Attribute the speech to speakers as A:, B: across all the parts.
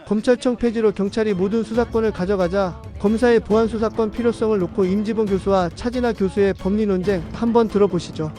A: 검찰청 폐지로 경찰이 모든 수사권을 가져가자 검사의 보안 수사권 필요성을 놓고 임지봉 교수와 차진아 교수의 법리 논쟁 한번 들어보시죠.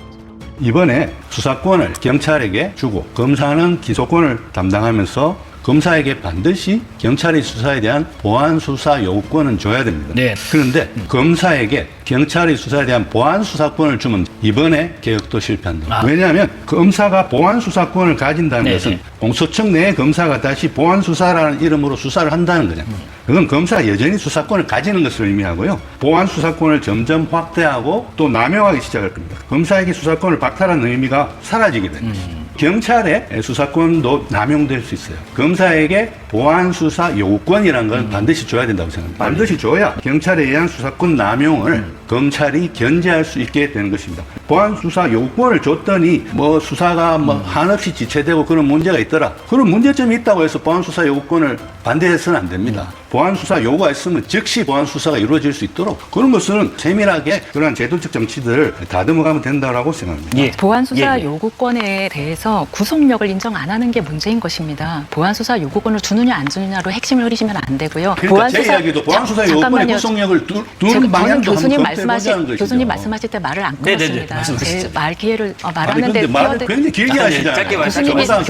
B: 이번에 수사권을 경찰에게 주고 검사는 기소권을 담당하면서 검사에게 반드시 경찰의 수사에 대한 보안 수사 요구권은 줘야 됩니다.
C: 네.
B: 그런데 검사에게 경찰의 수사에 대한 보안 수사권을 주면 이번에 개혁도 실패한다. 왜냐하면 검사가 보안 수사권을 가진다는 것은 공소청 내에 검사가 다시 보안 수사라는 이름으로 수사를 한다는 거냐. 그건 검사가 여전히 수사권을 가지는 것을 의미하고요. 보안 수사권을 점점 확대하고 또 남용하기 시작할 겁니다. 검사에게 수사권을 박탈하는 의미가 사라지게 됩니다. 경찰의 수사권도 남용될 수 있어요. 검사에게 보안 수사 요구권이라는 건 반드시 줘야 된다고 생각합니다. 반드시 줘야 경찰에 의한 수사권 남용을 검찰이 견제할 수 있게 되는 것입니다. 보안 수사 요구권을 줬더니 뭐 수사가 뭐 한없이 지체되고 그런 문제가 있더라. 그런 문제점이 있다고 해서 보안 수사 요구권을 반대해서는 안 됩니다. 보안 수사 요구가 있으면 즉시 보안 수사가 이루어질 수 있도록 그런 것은 세밀하게 그러한 제도적 정치들을 다듬어가면 된다고 생각합니다.
D: 예. 보안수사 요구권에 대해서 구속력을 인정 안 하는 게 문제인 것입니다. 보안수사 요구권을 주느냐 안 주느냐로 핵심을 흐리시면 안 되고요.
B: 그러니까 제 이야기도 보안수사 요구권의 구속력을 두는 방향도
D: 교수님
B: 한번
D: 교수님 말씀하실 때 말을 안 끊었습니다. 제 말 기회를 말하는데
B: 말을 굉장히 길게 하시잖아요.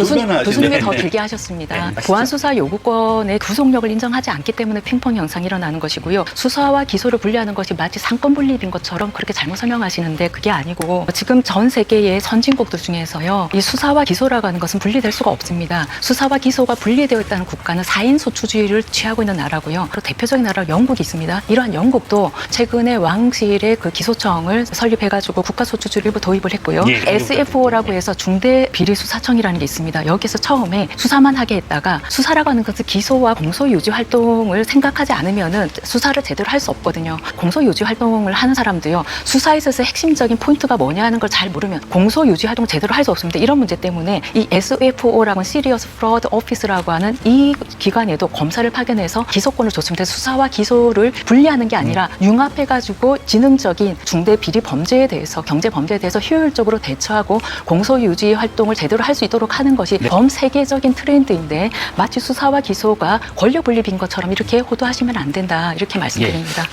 D: 교수님이 더 길게 하셨습니다. 보안수사 요구권의 구속력을 인정하지 않기 때문에 핑퐁 현상이 일어나는 것이고요. 수사와 기소를 분리하는 것이 마치 상권 분립인 것처럼 그렇게 잘못 설명하시는데 그게 아니고 지금 전 세계의 선진국들 중에서요. 이 수사와 기소라고 하는 것은 분리될 수가 없습니다. 수사와 기소가 분리되어 있다는 국가는 4인 소추주의를 취하고 있는 나라고요. 그리고 대표적인 나라가 영국이 있습니다. 이러한 영국도 최근에 왕실의 그 기소청을 설립해가지고 국가소추주의를 도입을 했고요. SFO라고 해서 중대비리수사청이라는 게 있습니다. 여기서 처음에 수사만 하게 했다가 수사라고 하는 것은 기소와 공소유지 활동을 생각하지 않으면은 수사를 제대로 할 수 없거든요. 공소유지 활동을 하는 사람도요. 수사에 있어서 핵심적인 포인트가 뭐냐 하는 걸 잘 모르면 공소유지 활동 제대로 할 수 없습니다. 이런 문제 때문에 이 SFO라고 하는 Serious Fraud Office라고 하는 이 기관에도 검사를 파견해서 기소권을 줬습니다. 수사와 기소를 분리하는 게 아니라 융합해가지고 지능적인 중대 비리 범죄에 대해서 경제 범죄에 대해서 효율적으로 대처하고 공소유지 활동을 제대로 할 수 있도록 하는 것이 전 세계적인 트렌드인데 마치 수사와 기소가 권력 분립인 것처럼 이렇게 호도하시면 안 된다 이렇게 말씀드립니다.